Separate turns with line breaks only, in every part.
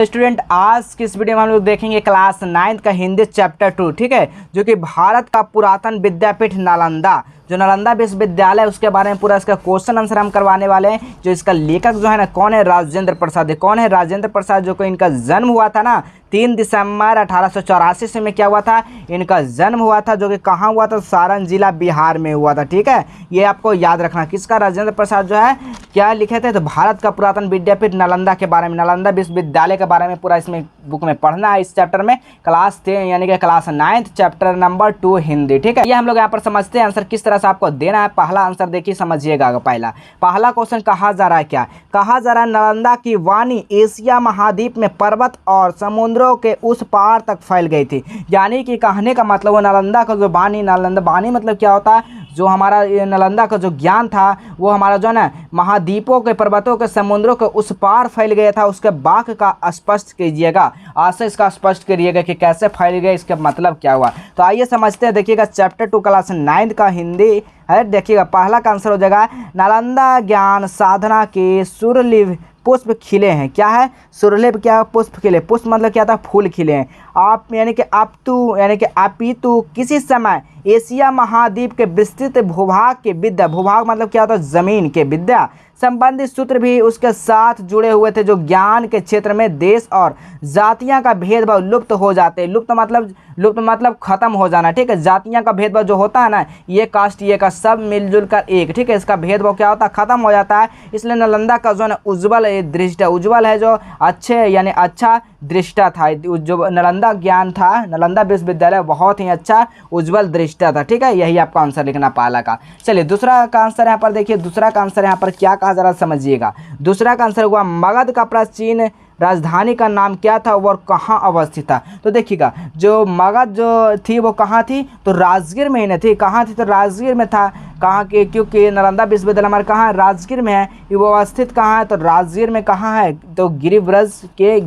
Student आज की इस वीडियो में हम लोग देखेंगे क्लास 9 का हिंदी चैप्टर 2, ठीक है, जो कि भारत का पुरातन विद्यापीठ नालंदा, जो नालंदा विश्वविद्यालय, उसके बारे में पूरा इसका क्वेश्चन आंसर हम करवाने वाले हैं। जो इसका लेखक जो है ना, कौन है? राजेंद्र प्रसाद है। कौन है? राजेंद्र प्रसाद, जो कि इनका जन्म हुआ था ना 3 दिसंबर 1884 में क्या हुआ था? इनका जन्म हुआ था, जो कि कहाँ हुआ था? सारण जिला बिहार में हुआ था, ठीक है। ये आपको याद रखना। किसका? राजेंद्र प्रसाद जो है क्या लिखे थे? तो भारत का पुरातन विद्यापीठ नालंदा के बारे में, नालंदा विश्वविद्यालय के बारे में पूरा इसमें बुक में पढ़ना है। इस चैप्टर में क्लास 10 यानी कि क्लास 9 चैप्टर नंबर 2 हिंदी, ठीक है। ये हम लोग यहाँ पर समझते हैं आंसर किस तरह से आपको देना है। पहला आंसर देखिए, समझिएगा। पहला क्वेश्चन कहा जा रहा है, क्या कहा जा रहा है? नालंदा की वाणी एशिया महाद्वीप में पर्वत और समुद्रों के उस पार तक फैल गई थी। यानी कि कहने का मतलब वो नालंदा का जो वाणी, नालंदा वाणी मतलब क्या होता है? जो हमारा नालंदा का जो ज्ञान था वो हमारा जो है ना महाद्वीपों के, पर्वतों के, समुद्रों के उस पार फैल गया था। उसके वाक्य का स्पष्ट कीजिएगा। आज से इसका स्पष्ट करिएगा कि कैसे फैल गया, इसका मतलब क्या हुआ। तो आइए समझते हैं। देखिएगा चैप्टर 2 क्लास 9 का हिंदी है। देखिएगा पहला का आंसर हो जाएगा, नालंदा ज्ञान साधना के सुरलिभ पुष्प खिले हैं। क्या है? सुरलिभ क्या? पुष्प खिले। पुष्प मतलब क्या था? फूल खिले हैं। आप यानी कि अपितु यानी कि अपितु किसी समय एशिया महाद्वीप के विस्तृत भूभाग के विद्या, भूभाग मतलब क्या होता है? जमीन के विद्या संबंधित सूत्र भी उसके साथ जुड़े हुए थे। जो ज्ञान के क्षेत्र में देश और जातियां का भेदभाव लुप्त हो जाते हैं। लुप्त मतलब खत्म हो जाना, ठीक है। जातियां का भेदभाव जो होता है ना, ये कास्ट ये का सब मिलजुल कर एक, ठीक है। इसका भेदभाव क्या होता है? खत्म हो जाता है। इसलिए नालंदा का जो है उज्ज्वल दृष्टा, उज्ज्वल है जो अच्छे यानी अच्छा दृष्टा था। जो नालंदा ज्ञान था, नालंदा विश्वविद्यालय बहुत ही अच्छा उज्ज्वल दृष्टा था, ठीक है। यही आपका आंसर लिखना पहला का। चलिए दूसरा का आंसर यहाँ पर देखिए। दूसरा का आंसर यहाँ पर क्या कहा जरा समझिएगा। दूसरा का आंसर हुआ, मगध का प्राचीन राजधानी का नाम क्या था और कहाँ अवस्थित था? तो देखिएगा जो मगध जो थी वो कहाँ थी? तो राजगीर में ही न थी। कहाँ थी? तो राजगीर में था। कहाँ के? क्योंकि नालंदा विश्वविद्यालय हमारे कहाँ? राजगीर में है। वो अवस्थित कहाँ है? तो राजगीर में कहाँ है? तो गिरिव्रज के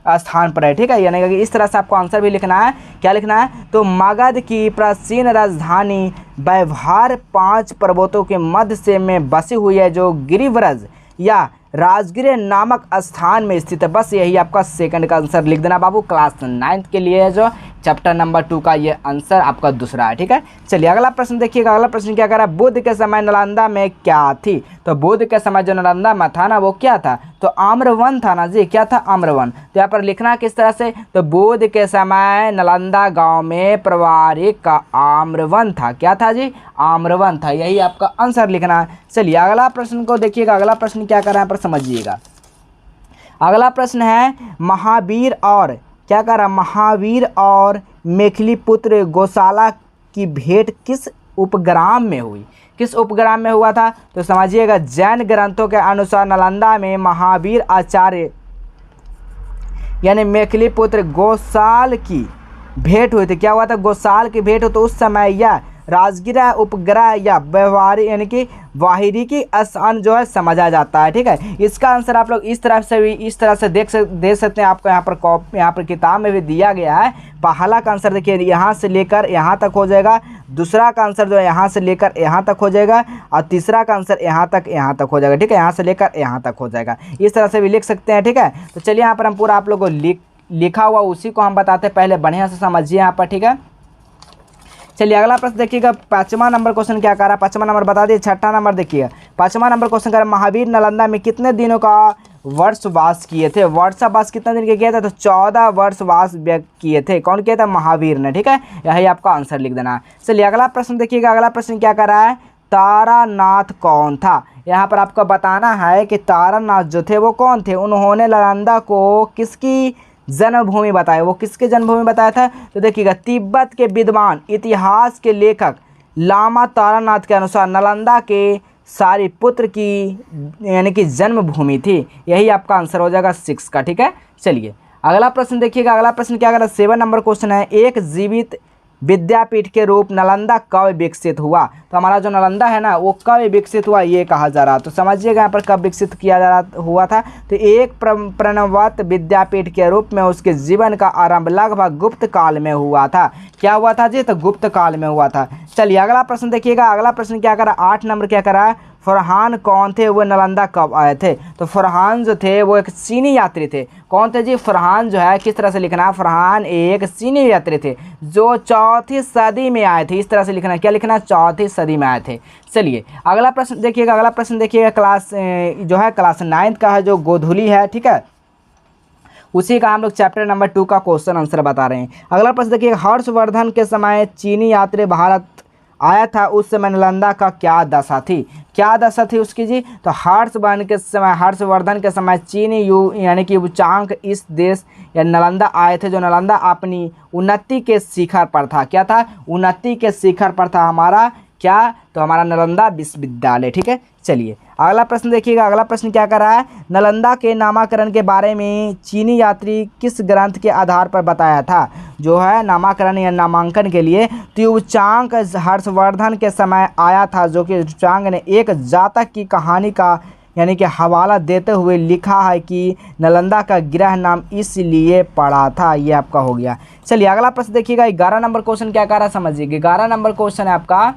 स्थान पर है, ठीक है। यानी कि इस तरह से आपको आंसर भी लिखना है। क्या लिखना है? तो मगध की प्राचीन राजधानी व्यवहार 5 पर्वतों के मध्य से में बसी हुई है, जो गिरिव्रज या राजगीर नामक स्थान में स्थित है। बस यही आपका सेकंड का आंसर लिख देना बाबू। क्लास 9 के लिए है जो चैप्टर नंबर 2 का ये आंसर आपका दूसरा है, ठीक है। चलिए अगला प्रश्न देखिएगा। अगला प्रश्न क्या कर रहा है? बुद्ध के समय नालंदा में क्या थी? तो बुद्ध के समय जो नालंदा में था ना वो क्या था? तो आम्रवन था ना जी। क्या था? आम्रवन। तो यहाँ पर लिखना किस तरह से? तो बुद्ध के समय नालंदा गांव में पारिवारिक का आम्रवन था। क्या था जी? आम्रवन था। यही आपका आंसर लिखना है। चलिए अगला प्रश्न को देखिएगा। अगला प्रश्न क्या कर रहा है यहाँ पर समझिएगा। अगला प्रश्न है, महावीर और क्या कर रहा? महावीर और मेखली पुत्र गौशाला की भेंट किस उपग्राम में हुई? किस उपग्राम में हुआ था? तो समझिएगा, जैन ग्रंथों के अनुसार नालंदा में महावीर आचार्य यानी मेखली पुत्र गौशाल की भेंट हुई थी। क्या हुआ था? गौशाल की भेंट हो। तो उस समय यह राजगिरा उपग्रह या व्यवहारिक यानी कि वाहिरिकी स्थान जो है समझा जाता है, ठीक है। इसका आंसर आप लोग इस तरह से दे सकते हैं। आपको यहाँ पर किताब में भी दिया गया है। पहला का आंसर देखिए यहाँ से लेकर यहाँ तक हो जाएगा। दूसरा का आंसर जो है यहाँ से लेकर यहाँ तक हो जाएगा। और तीसरा का आंसर यहाँ तक हो जाएगा, ठीक है। यहाँ से लेकर यहाँ तक हो जाएगा। इस तरह से भी लिख सकते हैं, ठीक है। तो चलिए यहाँ पर हम पूरा आप लोगों को लिखा हुआ उसी को हम बताते हैं। पहले बढ़िया से समझिए यहाँ पर, ठीक है। चलिए अगला प्रश्न देखिएगा। 5वां नंबर क्वेश्चन क्या कर रहा है? 5वां नंबर बता दिए। 6ठा नंबर देखिए। 5वां नंबर क्वेश्चन कर रहा है, महावीर नालंदा में कितने दिनों का वर्षवास किए थे? वर्षवास कितने दिन के किया था? तो 14 वर्षवास किए थे। कौन किया था? महावीर ने, ठीक है। यही आपका आंसर लिख देना है। चलिए अगला प्रश्न देखिएगा। अगला प्रश्न क्या कर रहा है? तारानाथ कौन था? यहाँ पर आपको बताना है कि तारानाथ जो थे वो कौन थे। उन्होंने नालंदा को किसकी जन्मभूमि बताया? वो किसके जन्मभूमि बताया था? तो देखिएगा, तिब्बत के विद्वान इतिहास के लेखक लामा तारानाथ के अनुसार नालंदा के सारिपुत्र की यानी कि जन्मभूमि थी। यही आपका आंसर हो जाएगा 6 का, ठीक है। चलिए अगला प्रश्न देखिएगा। अगला प्रश्न क्या कर रहा है? 7 नंबर क्वेश्चन है, एक जीवित विद्यापीठ के रूप नालंदा कब विकसित हुआ? तो हमारा जो नालंदा है ना वो कब विकसित हुआ ये कहा जा रहा। तो समझिएगा यहाँ पर कब विकसित किया जा रहा हुआ था। तो एक प्रणवत विद्यापीठ के रूप में उसके जीवन का आरंभ लगभग गुप्त काल में हुआ था। क्या हुआ था जी? तो गुप्त काल में हुआ था। चलिए अगला प्रश्न देखिएगा। अगला प्रश्न क्या करा? 8 नंबर क्या करा? फरहान कौन थे, वो नालंदा कब आए थे? तो फरहान जो थे वो एक चीनी यात्री थे। कौन थे जी? फरहान जो है किस तरह से लिखना है, फरहान एक चीनी यात्री थे जो 4वीं सदी में आए थे। इस तरह से लिखना, क्या लिखना? 4वीं सदी में आए थे। चलिए अगला प्रश्न देखिएगा, अगला प्रश्न देखिएगा क्लास जो है क्लास 9 का है, जो गोधुली है, ठीक है, उसी का हम लोग चैप्टर नंबर 2 का क्वेश्चन आंसर बता रहे हैं। अगला प्रश्न देखिए, हर्षवर्धन के समय चीनी यात्री भारत आया था, उस समय नालंदा का क्या दशा थी? क्या दशा थी उसकी जी? तो हर्षवर्धन के समय चीनी यानी कि युचांक इस देश या नालंदा आए थे, जो नालंदा अपनी उन्नति के शिखर पर था। क्या था? उन्नति के शिखर पर था हमारा क्या? तो हमारा नालंदा विश्वविद्यालय, ठीक है। चलिए अगला प्रश्न देखिएगा, अगला प्रश्न क्या कर रहा है, नालंदा के नामकरण के बारे में चीनी यात्री किस ग्रंथ के आधार पर बताया था? जो है नामकरण या नामांकन के लिए त्युचांक हर्षवर्धन के समय आया था, जो कि त्युचांक ने एक जातक की कहानी का यानी कि हवाला देते हुए लिखा है कि नालंदा का गृह नाम इसलिए पड़ा था। ये आपका हो गया। चलिए अगला प्रश्न देखिएगा, 11 नंबर क्वेश्चन क्या कर रहा है समझिए। 11 नंबर क्वेश्चन है आपका,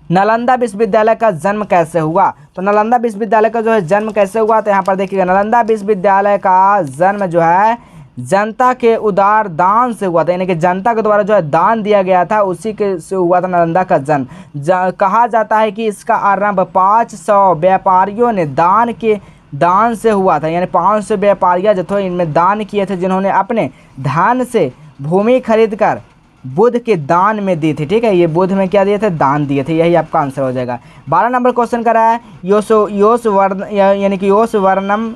नालंदा विश्वविद्यालय का जन्म कैसे हुआ? तो नालंदा विश्वविद्यालय का जो है जन्म कैसे हुआ, तो यहाँ पर देखिएगा, नालंदा विश्वविद्यालय का जन्म जो है जनता के उदार दान से हुआ था, यानी कि जनता के द्वारा जो है दान दिया गया था, उसी के से हुआ था नालंदा का जन्म। कहा जाता है कि इसका आरंभ 500 व्यापारियों ने दान से हुआ था, यानी 500 व्यापारियाँ जो थे इनमें दान किए थे, जिन्होंने अपने धन से भूमि खरीद कर बुद्ध के दान में दी थी, ठीक है। ये बुद्ध में क्या दिए थे? दान दिए थे। यही आपका आंसर हो जाएगा। 12 नंबर क्वेश्चन कर रहा है, यानी कि योस वर्णम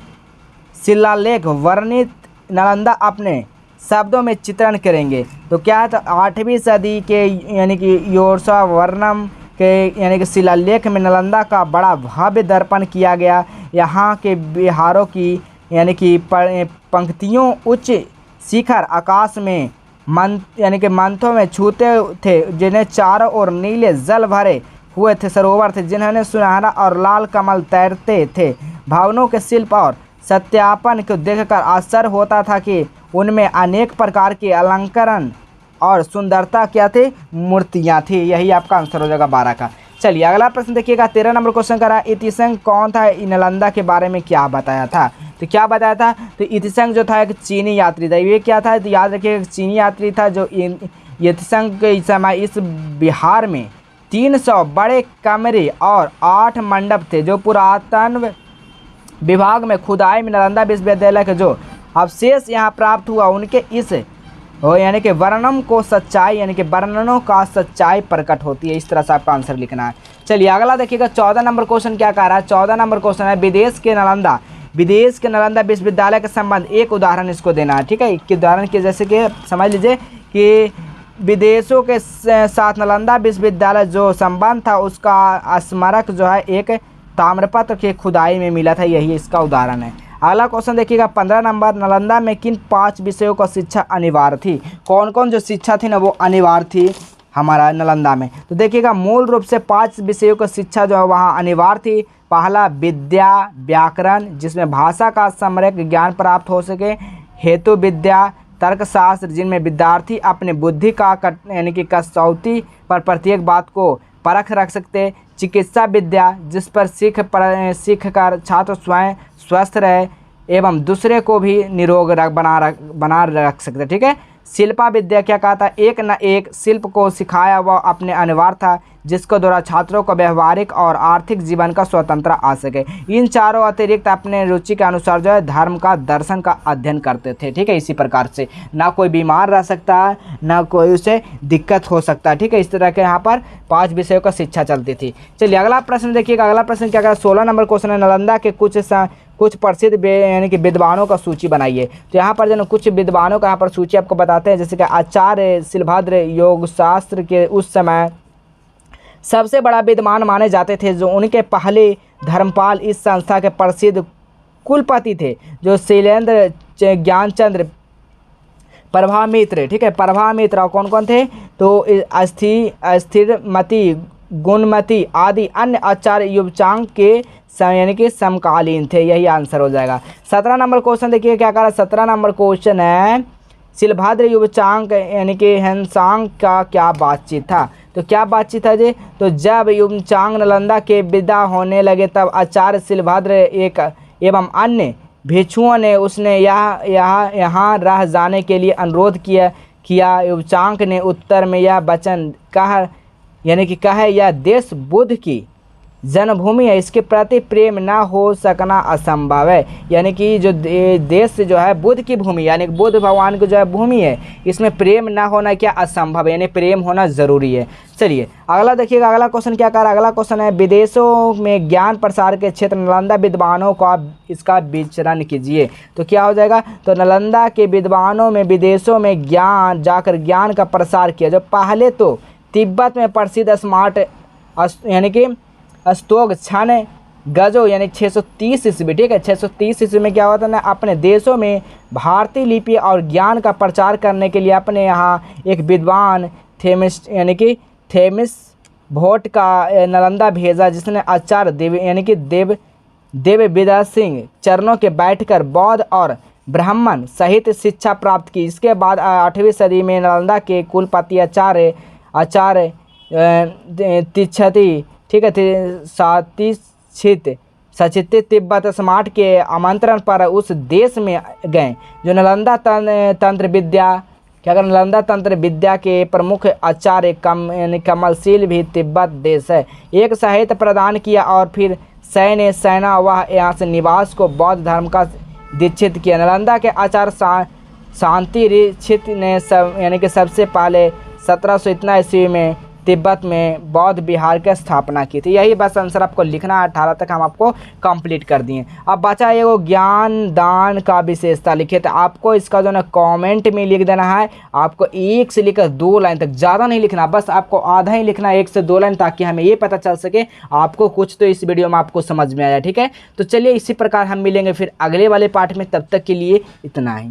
शिलालेख वर्णित नालंदा अपने शब्दों में चित्रण करेंगे। तो क्या है? तो 8वीं सदी के यानी कि योसा वर्णम के यानी कि शिलालेख में नालंदा का बड़ा भव्य दर्पण किया गया। यहाँ के बिहारों की यानी कि पंक्तियों उच्च शिखर आकाश में यानी कि मंथों में छूते थे, जिन्हें चारों ओर नीले जल भरे हुए थे सरोवर थे, जिन्होंने सुनहरा और लाल कमल तैरते थे। भवनों के शिल्प और सत्यापन को देखकर आश्चर्य होता था कि उनमें अनेक प्रकार के अलंकरण और सुंदरता क्या थे? मूर्तियाँ थी। यही आपका आंसर हो जाएगा 12 का। चलिए अगला प्रश्न देखिएगा, 13 नंबर क्वेश्चन का रहा, इतिशंग कौन था? नालंदा के बारे में क्या बताया था? तो क्या बताया था? तो इतिशंग जो था एक चीनी यात्री था। ये क्या था? तो याद रखिए चीनी यात्री था, जो इतिशंग के समय इस बिहार में 300 बड़े कमरे और 8 मंडप थे, जो पुरातन विभाग में खुदाई में नालंदा विश्वविद्यालय के जो अवशेष यहाँ प्राप्त हुआ, उनके इस यानी कि वर्णन को सच्चाई यानी कि वर्णनों का सच्चाई प्रकट होती है। इस तरह से आपका आंसर लिखना है। चलिए अगला देखिएगा, 14 नंबर क्वेश्चन क्या कह रहा है। 14 नंबर क्वेश्चन है, विदेश के नालंदा विश्वविद्यालय के संबंध एक उदाहरण इसको देना है, ठीक है। एक उदाहरण के जैसे कि समझ लीजिए कि विदेशों के साथ नालंदा विश्वविद्यालय जो संबंध था, उसका स्मारक जो है एक ताम्रपत्र की खुदाई में मिला था। यही इसका उदाहरण है। अगला क्वेश्चन देखिएगा, 15 नंबर, नालंदा में किन 5 विषयों का शिक्षा अनिवार्य थी? कौन कौन जो शिक्षा थी ना वो अनिवार्य थी हमारा नालंदा में? तो देखिएगा मूल रूप से 5 विषयों का शिक्षा जो है वहाँ अनिवार्य थी। पहला विद्या व्याकरण, जिसमें भाषा का सम्यक ज्ञान प्राप्त हो सके, हेतु विद्या, तर्कशास्त्र, जिनमें विद्यार्थी अपने बुद्धि का यानी कि कसौटी पर प्रत्येक बात को परख रख सकते, चिकित्सा विद्या, जिस पर सीख कर छात्र स्वयं स्वस्थ रहे एवं दूसरे को भी निरोग बना रख सकते, ठीक है। शिल्पा विद्या क्या कहा था? एक न एक शिल्प को सिखाया वह अपने अनिवार्य था, जिसके द्वारा छात्रों को व्यवहारिक और आर्थिक जीवन का स्वतंत्र आ सके। इन चारों अतिरिक्त अपने रुचि के अनुसार जो है धर्म का दर्शन का अध्ययन करते थे, ठीक है। इसी प्रकार से ना कोई बीमार रह सकता है, ना कोई उसे दिक्कत हो सकता है, ठीक है। इस तरह के यहाँ पर 5 विषयों का शिक्षा चलती थी। चलिए अगला प्रश्न देखिएगा, अगला प्रश्न क्या कहा? 16 नंबर क्वेश्चन है, नालंदा के कुछ प्रसिद्ध यानी कि विद्वानों का सूची बनाइए। तो यहाँ पर जो कुछ विद्वानों का यहाँ पर सूची आपको बताते हैं, जैसे कि आचार्य शिलभद्र योगशास्त्र के उस समय सबसे बड़ा विद्वान माने जाते थे, जो उनके पहले धर्मपाल इस संस्था के प्रसिद्ध कुलपति थे, जो शैलेंद्र ज्ञानचंद्र प्रभामित्र, ठीक है। प्रभामित्र और कौन कौन थे? तो स्थिरमति गुणमती आदि अन्य आचार्य युवचांग के यानी कि समकालीन थे। यही आंसर हो जाएगा। 17 नंबर क्वेश्चन देखिए क्या कहा? 17 नंबर क्वेश्चन है, शिलभद्र युवचांग यानी कि हेनसांग का क्या बातचीत था? तो क्या बातचीत है जी? तो जब युमचांग नालंदा के विदा होने लगे तब आचार्य शिलभद्र एक एवं अन्य भिक्षुओं ने उसने यहाँ रह जाने के लिए अनुरोध किया। युमचांग ने उत्तर में यह वचन कहा, यानी कि कहे, यह देश बुद्ध की जन्मभूमि है, इसके प्रति प्रेम ना हो सकना असंभव है। यानी कि जो देश जो है बुद्ध की भूमि, यानी बुद्ध भगवान की जो है भूमि है, इसमें प्रेम ना होना क्या असंभव है, यानी प्रेम होना ज़रूरी है। चलिए अगला देखिएगा, अगला क्वेश्चन क्या कह रहा है। अगला क्वेश्चन है, विदेशों में ज्ञान प्रसार के क्षेत्र नालंदा विद्वानों को आप इसका विचरण कीजिए। तो क्या हो जाएगा? तो नालंदा के विद्वानों में विदेशों में ज्ञान जाकर ज्ञान का प्रसार किया। जो पहले तो तिब्बत में प्रसिद्ध स्मार्ट यानी कि स्तोग छन गजो यानी 630 ईस्वी, ठीक है, 630 ईस्वी में क्या हुआ था ना, अपने देशों में भारतीय लिपि और ज्ञान का प्रचार करने के लिए अपने यहाँ एक विद्वान थेमिस यानी कि थेमिस भोट का नालंदा भेजा, जिसने आचार्य देव यानी कि देवविदा सिंह चरणों के बैठकर बौद्ध और ब्राह्मण सहित शिक्षा प्राप्त की। इसके बाद 8वीं सदी में नालंदा के कुलपति आचार्य तिच्छति, ठीक है, सचित तिब्बत स्मार्ट के आमंत्रण पर उस देश में गए। जो नालंदा तंत्र विद्या क्या कर नालंदा तंत्र विद्या के प्रमुख आचार्य कमलशील भी तिब्बत देश है। एक साहित्य प्रदान किया और फिर सेना वह यहाँ से निवास को बौद्ध धर्म का दीक्षित किया। नालंदा के आचार्य शांति रीक्षित ने यानी कि सबसे पहले 1700 इतना ईस्वी में तिब्बत में बौद्ध विहार की स्थापना की थी। यही बस आंसर आपको लिखना है, 18 तक हम आपको कंप्लीट कर दिए। अब बचा ये वो ज्ञान दान का विशेषता लिखे, तो आपको इसका जो है कमेंट में लिख देना है। आपको 1 से लेकर 2 लाइन तक, ज़्यादा नहीं लिखना, बस आपको आधा ही लिखना है, 1 से 2 लाइन, ताकि हमें ये पता चल सके आपको कुछ तो इस वीडियो में आपको समझ में आया। ठीक है, तो चलिए इसी प्रकार हम मिलेंगे फिर अगले वाले पार्ट में, तब तक के लिए इतना ही।